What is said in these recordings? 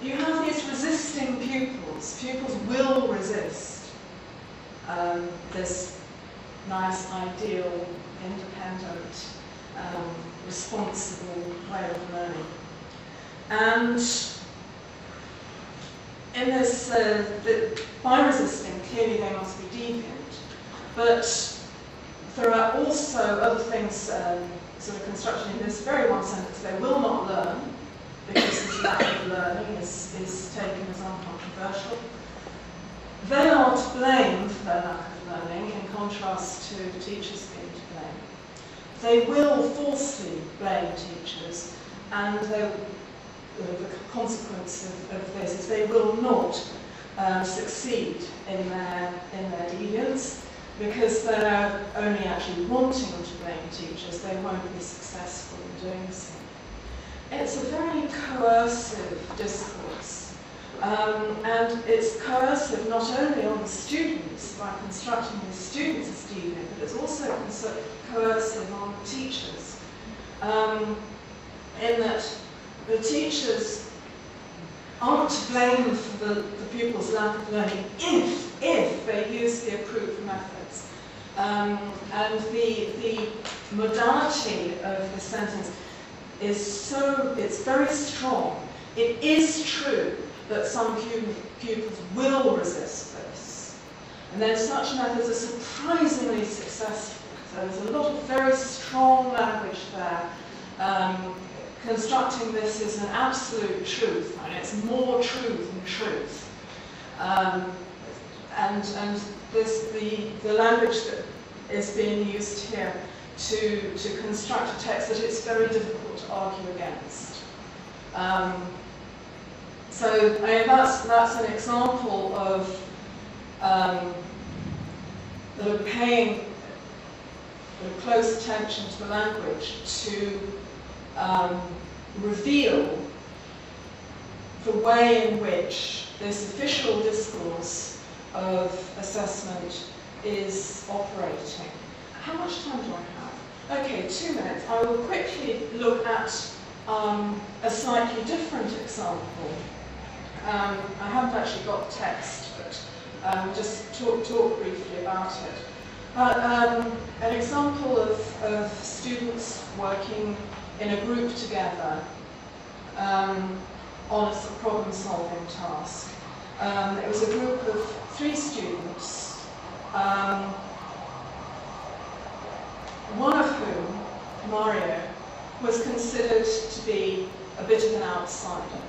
you have these resisting pupils. Pupils will resist this nice, ideal, independent, responsible way of learning. And in this, by resisting, clearly they must be deviant. But there are also other things sort of constructed in this very one sentence. They will not learn, because this lack of learning is taken as uncontroversial. They are to blame for their lack of learning, in contrast to the teachers being to blame. They will falsely blame teachers, and the consequence of this is they will not succeed in their deviance, because they're only actually wanting to blame teachers. They won't be successful in doing so. It's a very coercive discourse, and it's coercive not only on the students by constructing the students as deviant, but it's also coercive on the teachers, in that the teachers aren't to blame for the pupils' lack of learning if they use the approved methods. And the modality of the sentence is it's very strong. It is true that some pupils will resist this. And then such methods are surprisingly successful. So there's a lot of very strong language there. Constructing this is an absolute truth, and it's more true than truth. And the language that is being used here to construct a text that it's very difficult to argue against. So that's an example of paying close attention to the language to reveal the way in which this official discourse of assessment is operating. How much time do I have? Okay, 2 minutes. I will quickly look at a slightly different example. I haven't actually got text, but just talk briefly about it. An example of students working in a group together on a problem-solving task. It was a group of 3 students, one of whom, Mario, was considered to be a bit of an outsider.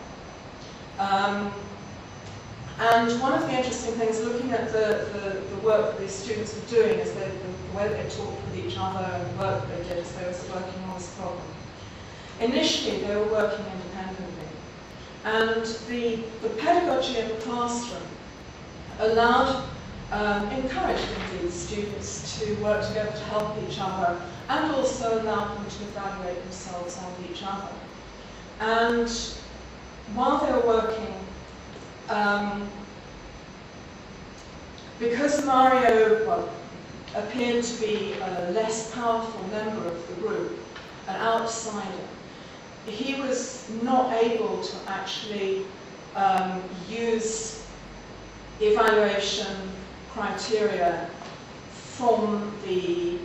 And one of the interesting things, looking at the work that these students were doing, is the way that they talked with each other and the work that they did as they were working on this problem. Initially, they were working independently, and the pedagogy of the classroom allowed, encouraged indeed students to work together to help each other, and also allowed them to evaluate themselves and each other. And while they were working, because Mario appeared to be a less powerful member of the group, an outsider, he was not able to actually use evaluation criteria from the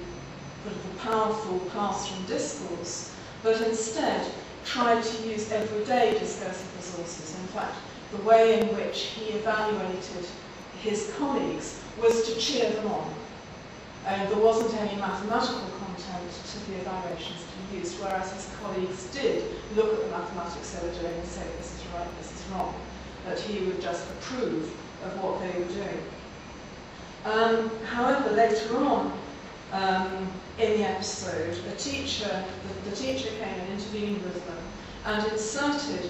powerful classroom discourse, but instead tried to use everyday discursive resources. In fact, the way in which he evaluated his colleagues was to cheer them on. And there wasn't any mathematical content to the evaluations to be used, whereas his colleagues did look at the mathematics they were doing and say, this is right, this is wrong. But he would just approve of what they were doing. However, later on in the episode, the teacher came and intervened with them and inserted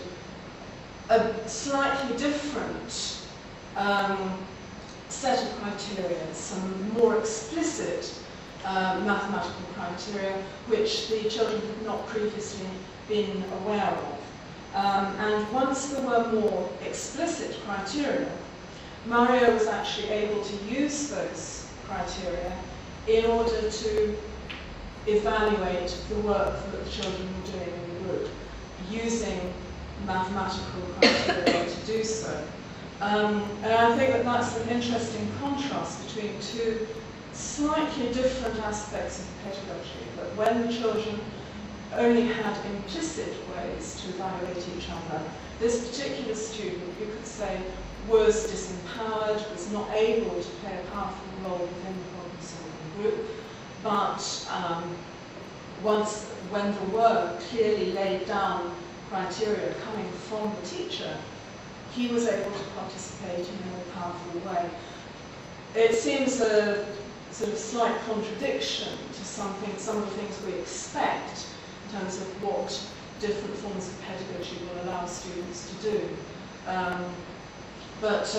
a slightly different set of criteria, some more explicit mathematical criteria, which the children had not previously been aware of. And once there were more explicit criteria, Mario was actually able to use those criteria in order to evaluate the work that the children were doing in the group, using mathematical criteria to do so. And I think that that's an interesting contrast between two slightly different aspects of pedagogy, that when the children only had implicit ways to evaluate each other, this particular student, you could say, was disempowered, was not able to play a powerful role within the problem-solving group, but when there were clearly laid down criteria coming from the teacher, he was able to participate in a more powerful way. It seems a sort of slight contradiction to some of the things we expect in terms of what different forms of pedagogy will allow students to do. But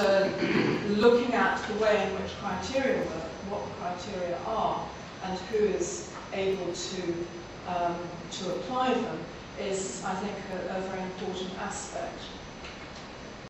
looking at the way in which criteria work, what the criteria are, and who is able to apply them is, I think, a very important aspect.